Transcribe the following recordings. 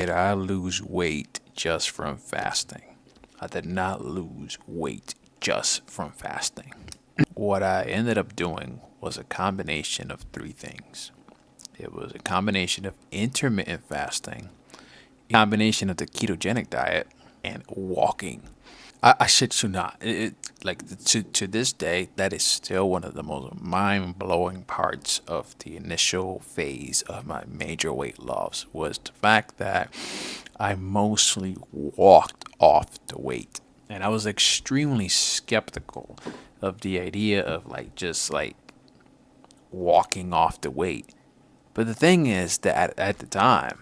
Did I lose weight just from fasting? I did not lose weight just from fasting. What I ended up doing was a combination of three things. It was a combination of intermittent fasting, a combination of the ketogenic diet, and walking. I shit you not. To this day, that is still one of the most mind blowing parts of the initial phase of my major weight loss was the fact that I mostly walked off the weight, and I was extremely skeptical of the idea of just walking off the weight. But the thing is that at the time,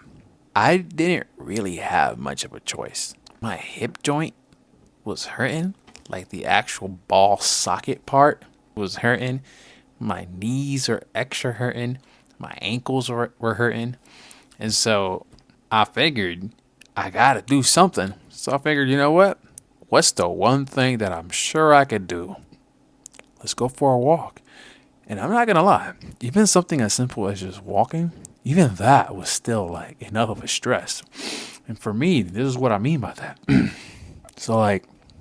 I didn't really have much of a choice. My hip joint was hurting, like the actual ball socket part was hurting. My knees are extra hurting. My ankles were hurting. And so I figured I gotta do something. So I figured, you know what? What's the one thing that I'm sure I could do? Let's go for a walk. And I'm not gonna lie, even something as simple as just walking, even that was still like enough of a stress. And for me, this is what I mean by that. So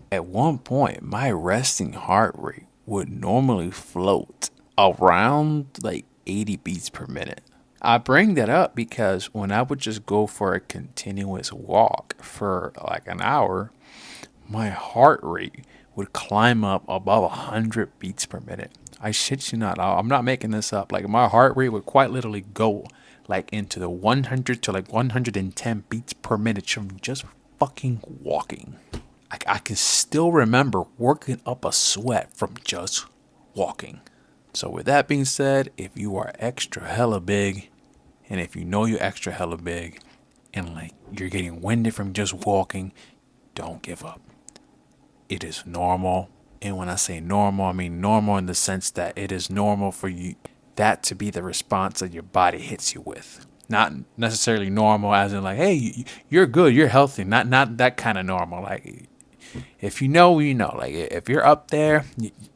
at one point, my resting heart rate would normally float around 80 beats per minute. I bring that up because when I would just go for a continuous walk for like an hour, my heart rate would climb up above 100 beats per minute. I shit you not. I'm not making this up. Like my heart rate would quite literally go into the 100 to 110 beats per minute from just fucking walking. I can still remember working up a sweat from just walking. So with that being said, if you are extra hella big, and if you know you're extra hella big, and you're getting winded from just walking, don't give up. It is normal. And when I say normal, I mean normal in the sense that it is normal for you that to be the response that your body hits you with. Not necessarily normal as in hey, you're good, you're healthy. Not that kind of normal. If you know, you know. If you're up there,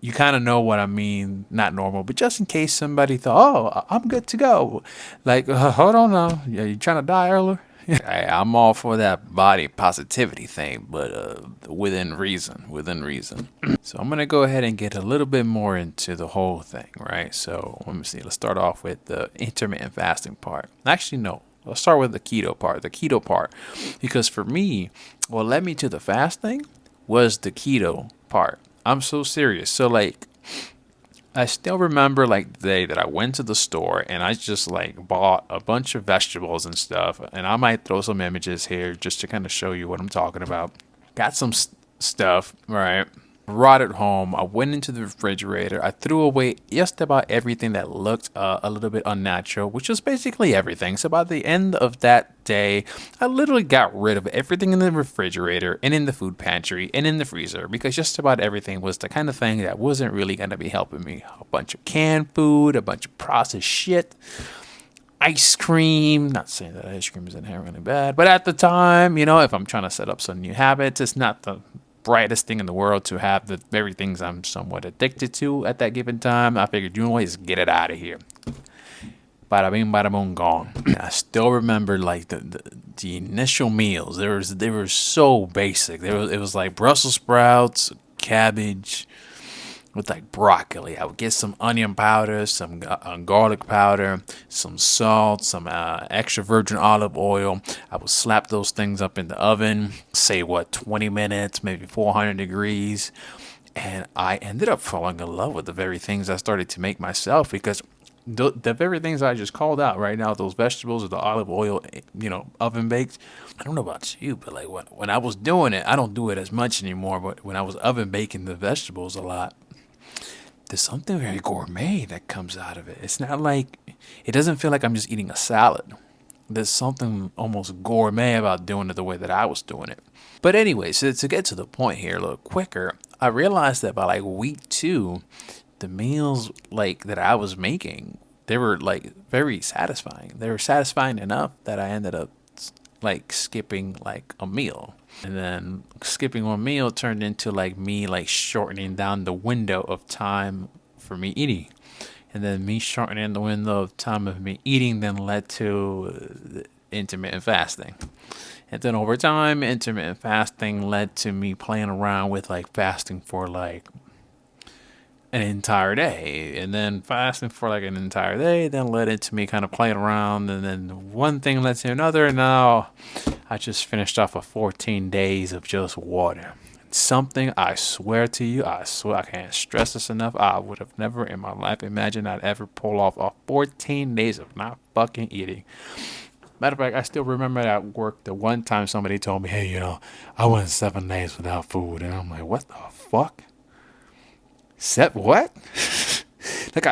you kind of know what I mean. Not normal, but just in case somebody thought, oh, I'm good to go. Hold on now. You trying to die earlier? I'm all for that body positivity thing, but within reason. So I'm going to go ahead and get a little bit more into the whole thing, right? So let me see. Let's start off with the intermittent fasting part. Actually, no. Let's start with the keto part. Because for me, what led me to the fasting was the keto part. I'm so serious. So I still remember the day that I went to the store and I just bought a bunch of vegetables and stuff. And I might throw some images here just to kind of show you what I'm talking about. Got some stuff, right? Brought it home. I went into the refrigerator. I threw away just about everything that looked a little bit unnatural, which was basically everything. So by the end of that day, I literally got rid of everything in the refrigerator and in the food pantry and in the freezer because just about everything was the kind of thing that wasn't really going to be helping me. A bunch of canned food, a bunch of processed shit. Ice cream, not saying that ice cream is inherently bad, but at the time, if I'm trying to set up some new habits, it's not the brightest thing in the world to have the very things I'm somewhat addicted to at that given time. I figured, just get it out of here. Bada bing, bada boom, gone. I still remember the initial meals. They were so basic. It was like Brussels sprouts, cabbage, with broccoli. I would get some onion powder, some garlic powder, some salt, some extra virgin olive oil. I would slap those things up in the oven, say 20 minutes, maybe 400 degrees. And I ended up falling in love with the very things I started to make myself because the very things I just called out right now, those vegetables with the olive oil, oven baked. I don't know about you, but when I was doing it, I don't do it as much anymore. But when I was oven baking the vegetables a lot, there's something very gourmet that comes out of it. It's not it doesn't feel like I'm just eating a salad. There's something almost gourmet about doing it the way that I was doing it. But anyway, so to get to the point here a little quicker, I realized that by week 2, the meals that I was making, they were very satisfying. They were satisfying enough that I ended up skipping a meal. And then skipping one meal turned into me shortening down the window of time for me eating. And then me shortening the window of time of me eating then led to intermittent fasting. And then over time, intermittent fasting led to me playing around with like fasting for like an entire day, and then fasting for like an entire day then led into me kind of playing around, and then one thing led to another, and now I just finished off of 14 days of just water. Something, I swear to you, I swear, I can't stress this enough, I would have never in my life imagined I'd ever pull off 14 days of not fucking eating. Matter of fact, I still remember at work the one time somebody told me, hey, I went 7 days without food. And I'm like, what the fuck? What? Like,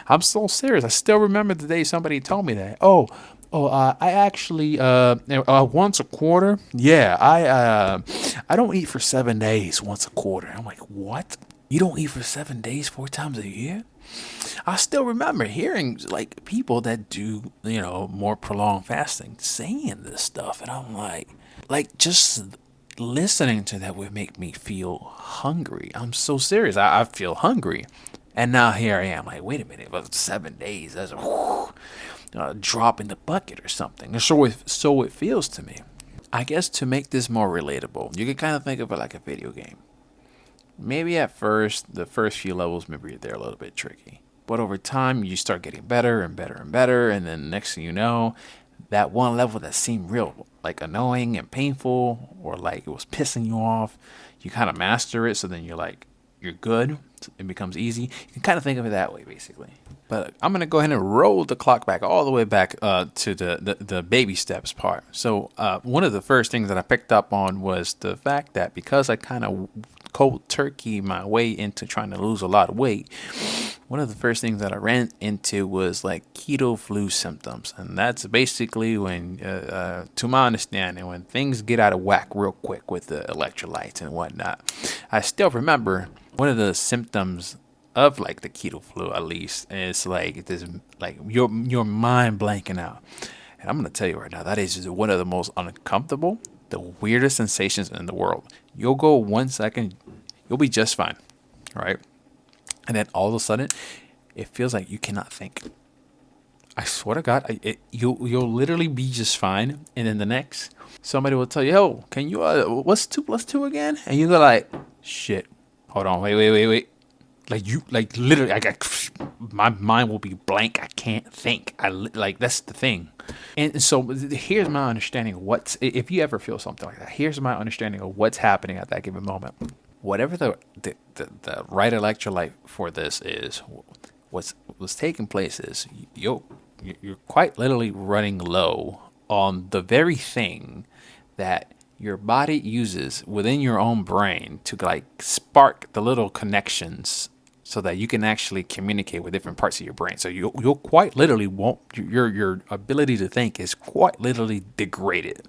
I'm so serious. I still remember the day somebody told me that. I actually, once a quarter. Yeah, I don't eat for 7 days once a quarter. I'm like, what? You don't eat for 7 days, 4 times a year? I still remember hearing like people that do, more prolonged fasting saying this stuff. And I'm like just listening to that would make me feel hungry. I'm so serious. I feel hungry. And now here I am, like, wait a minute, about 7 days, that's a drop in the bucket or something. So it feels to me. I guess to make this more relatable, you can kind of think of it like a video game. Maybe at first, the first few levels, maybe they're a little bit tricky. But over time, you start getting better and better and better. And then next thing you know, that one level that seemed real, like annoying and painful, or like it was pissing you off, you kind of master it. So then you're good. It becomes easy. You can kind of think of it that way, basically. But I'm going to go ahead and roll the clock back all the way back to the baby steps part. So one of the first things that I picked up on was the fact that because I kind of cold turkey my way into trying to lose a lot of weight, one of the first things that I ran into was like keto flu symptoms. And that's basically when, to my understanding, when things get out of whack real quick with the electrolytes and whatnot. I still remember one of the symptoms of like the keto flu, at least, is like this, like your mind blanking out. And I'm gonna tell you right now, that is just one of the most uncomfortable, the weirdest sensations in the world. You'll go 1 second, you'll be just fine, right? And then all of a sudden, it feels like you cannot think. I swear to God, you'll literally be just fine, and then the next, somebody will tell you, "Oh, can you? What's 2 + 2 again?" And you go like, "Shit, hold on, wait." Like literally, my mind will be blank. I can't think. That's the thing. And so here's my understanding of if you ever feel something like that, here's my understanding of what's happening at that given moment. Whatever the right electrolyte for this is, what's taking place is you're quite literally running low on the very thing that your body uses within your own brain to like spark the little connections so that you can actually communicate with different parts of your brain. So you'll quite literally your ability to think is quite literally degraded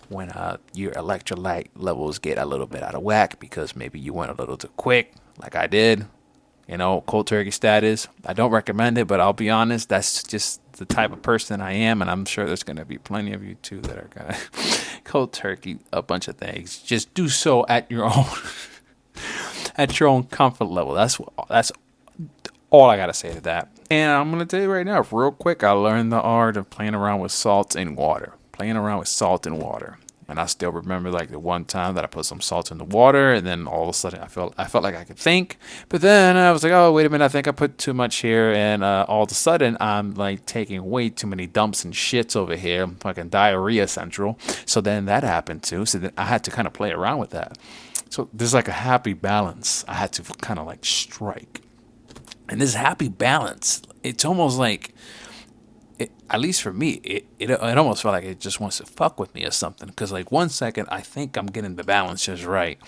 when your electrolyte levels get a little bit out of whack because maybe you went a little too quick, like I did. Cold turkey status. I don't recommend it, but I'll be honest, that's just the type of person I am, and I'm sure there's going to be plenty of you too that are going to cold turkey a bunch of things. Just do so at your own at your own comfort level. That's all I got to say to that. And I'm going to tell you right now, real quick, I learned the art of playing around with salt and water. And I still remember like the one time that I put some salt in the water, and then all of a sudden I felt like I could think. But then I was like, oh, wait a minute, I think I put too much here. And all of a sudden I'm like taking way too many dumps and shits over here, fucking diarrhea central. So then that happened too. So then I had to kind of play around with that. So there's like a happy balance I had to kind of like strike. And this happy balance, it's almost like, at least for me, it almost felt like it just wants to fuck with me or something. Because like 1 second, I think I'm getting the balance just right.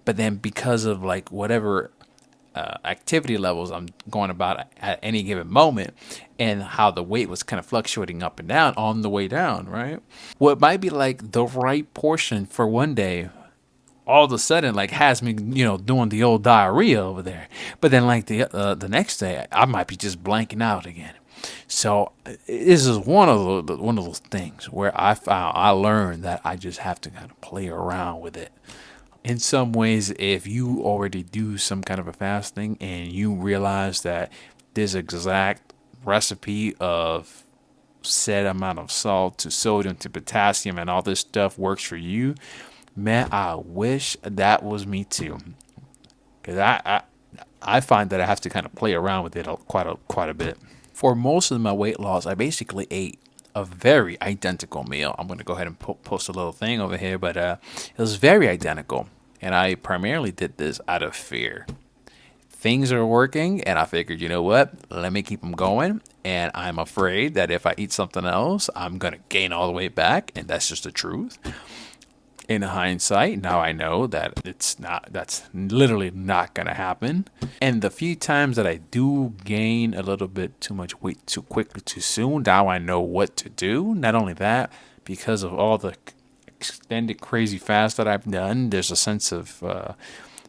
But then because of like whatever activity levels I'm going about at any given moment and how the weight was kind of fluctuating up and down on the way down, right? What might be like the right portion for one day, all of a sudden like has me, doing the old diarrhea over there. But then like the next day, I might be just blanking out again. So this is one of those things where I learned that I just have to kind of play around with it. In some ways, if you already do some kind of a fasting and you realize that this exact recipe of set amount of salt to sodium to potassium and all this stuff works for you, man, I wish that was me too. Because I find that I have to kind of play around with it quite a bit. For most of my weight loss, I basically ate a very identical meal. I'm going to go ahead and post a little thing over here, but it was very identical. And I primarily did this out of fear. Things are working, and I figured, you know what? Let me keep them going. And I'm afraid that if I eat something else, I'm going to gain all the way back. And that's just the truth. In hindsight, now I know that that's literally not going to happen. And the few times that I do gain a little bit too much weight too quickly, too soon, now I know what to do. Not only that, because of all the extended crazy fast that I've done, there's a sense of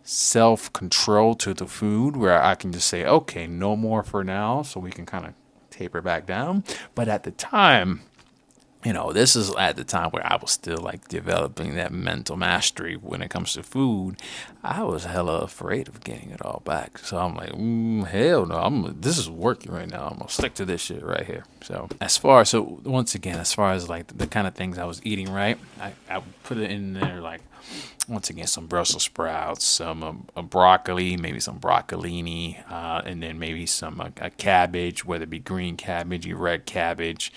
self-control to the food where I can just say, okay, no more for now, so we can kind of taper back down. But at the time, this is at the time where I was still like developing that mental mastery when it comes to food. I was hella afraid of getting it all back. So I'm like, hell no, this is working right now. I'm gonna stick to this shit right here. So once again, as far as like the kind of things I was eating, right, I put it in there like, once again, some Brussels sprouts, some broccoli, maybe some broccolini, and then maybe some a cabbage, whether it be green cabbage or red cabbage.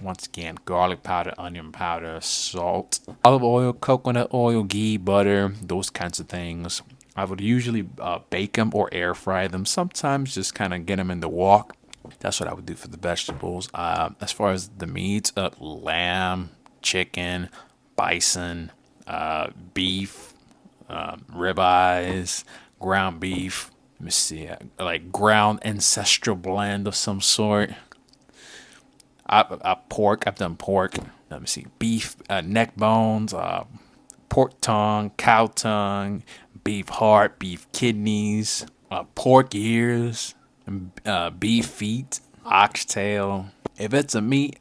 Once again, garlic powder, onion powder, salt, olive oil, coconut oil, ghee, butter, those kinds of things. I would usually bake them or air fry them. Sometimes just kind of get them in the wok. That's what I would do for the vegetables. As far as the meats, lamb, chicken, bison, beef, ribeyes, ground beef. Let me see, like ground ancestral blend of some sort. Pork. I've done pork. Let me see. Beef, neck bones, pork tongue, cow tongue, beef heart, beef kidneys, pork ears, beef feet, oxtail. If it's a meat,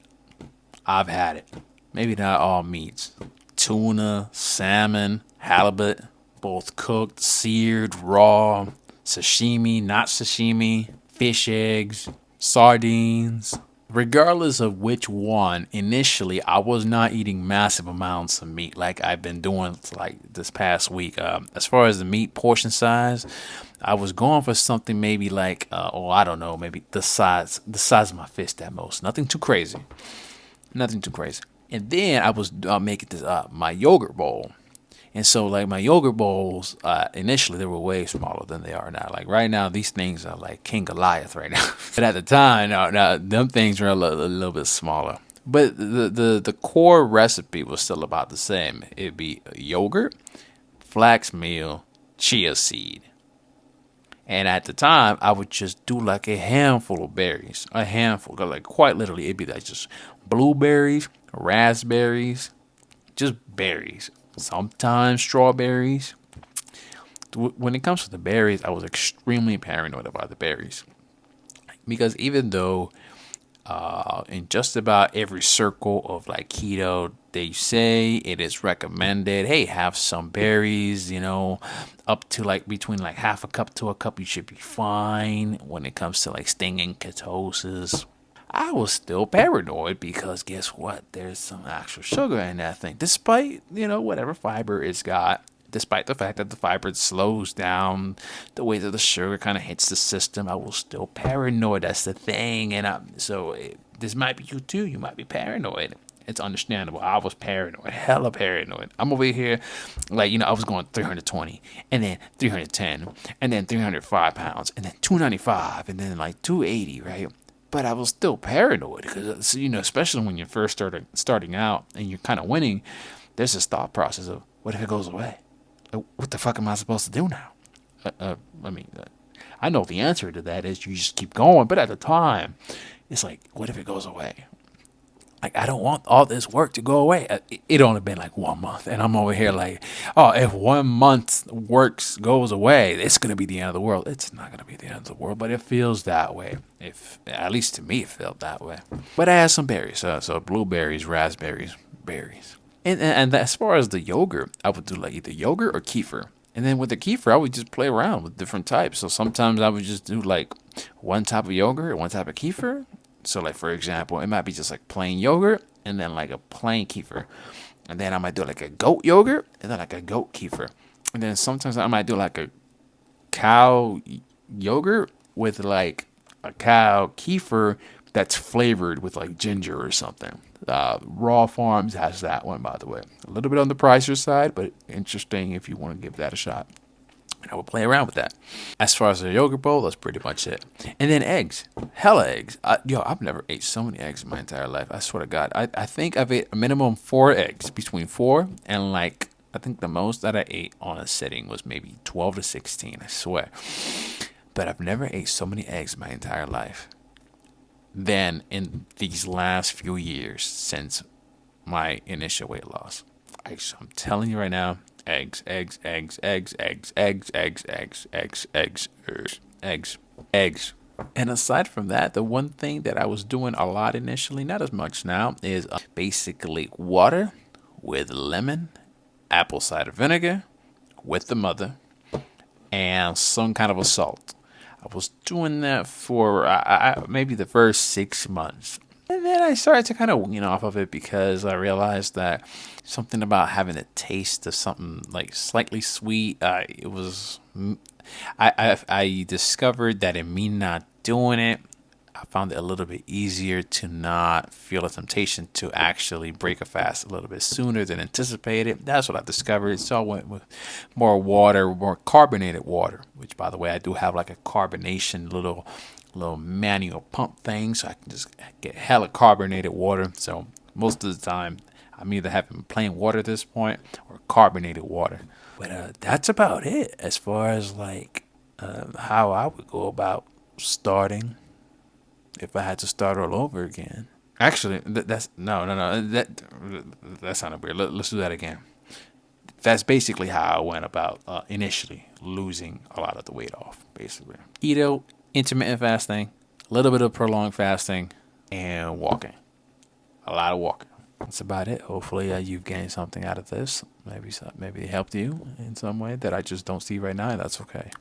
I've had it. Maybe not all meats. Tuna, salmon, halibut, both cooked, seared, raw, sashimi, not sashimi, fish eggs, sardines. Regardless of which one, initially I was not eating massive amounts of meat like I've been doing like this past week. As far as the meat portion size, I was going for something maybe like, I don't know, maybe the size of my fist at most. Nothing too crazy. And then I was making this my yogurt bowl. And so, like, my yogurt bowls, initially, they were way smaller than they are now. Like, right now, these things are like King Goliath right now. But at the time, no, them things were a little bit smaller. But the core recipe was still about the same. It'd be yogurt, flax meal, chia seed. And at the time, I would just do like a handful of berries. A handful. Like, quite literally, it'd be like just blueberries, raspberries, just berries. Sometimes strawberries. When it comes to the berries, I was extremely paranoid about the berries. Because even though in just about every circle of like keto, they say it is recommended, hey, have some berries, up to like between like half a cup to a cup, you should be fine when it comes to like staying in ketosis. I was still paranoid because guess what? There's some actual sugar in that thing. Despite, whatever fiber it's got. Despite the fact that the fiber slows down the way that the sugar kind of hits the system, I was still paranoid. That's the thing. And this might be you too. You might be paranoid. It's understandable. I was paranoid. Hella paranoid. I'm over here, like, I was going 320, and then 310, and then 305 pounds, and then 295, and then like 280, right? But I was still paranoid because, especially when you're first starting out and you're kind of winning, there's this thought process of, what if it goes away? What the fuck am I supposed to do now? I know the answer to that is you just keep going. But at the time, it's like, what if it goes away? Like, I don't want all this work to go away. It only been like 1 month. And I'm over here like, oh, if 1 month works goes away, it's going to be the end of the world. It's not going to be the end of the world, but it feels that way. At least to me, it felt that way. But I had some berries. So blueberries, raspberries, berries. And as far as the yogurt, I would do like either yogurt or kefir. And then with the kefir, I would just play around with different types. So sometimes I would just do like one type of yogurt, one type of kefir. So like for example, it might be just like plain yogurt and then like a plain kefir. And then I might do like a goat yogurt and then like a goat kefir. And then sometimes I might do like a cow yogurt with like a cow kefir that's flavored with like ginger or something. Raw Farms has that one, by the way. A little bit on the pricier side, but interesting if you want to give that a shot. And I will play around with that. As far as the yogurt bowl, that's pretty much it. And then eggs. Hella eggs. I've never ate so many eggs in my entire life. I swear to God. I think I've ate a minimum 4 eggs. Between 4 and like, I think the most that I ate on a sitting was maybe 12 to 16. I swear. But I've never ate so many eggs in my entire life than in these last few years since my initial weight loss. I'm telling you right now, eggs, eggs, eggs, eggs, eggs, eggs, eggs, eggs, eggs, eggs, eggs, eggs. And aside from that, the one thing that I was doing a lot initially, not as much now, is basically water with lemon, apple cider vinegar with the mother, and some kind of a salt. I was doing that for maybe the first 6 months. And then I started to kind of wean off of it because I realized that something about having a taste of something like slightly sweet, I discovered that in me not doing it, I found it a little bit easier to not feel a temptation to actually break a fast a little bit sooner than anticipated. That's what I discovered. So I went with more water, more carbonated water, which by the way, I do have like a carbonation little manual pump thing, so I can just get hella carbonated water. So most of the time, I'm either having plain water at this point or carbonated water. But that's about it as far as like how I would go about starting if I had to start all over again. Actually, that's no. That sounded weird. Let's do that again. That's basically how I went about initially losing a lot of the weight off. Basically, keto, intermittent fasting, a little bit of prolonged fasting, and walking. A lot of walking. That's about it. Hopefully, you've gained something out of this. Maybe it helped you in some way that I just don't see right now. And that's okay.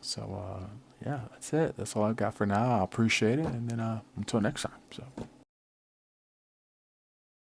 So, yeah, that's it. That's all I've got for now. I appreciate it. And then until next time. So.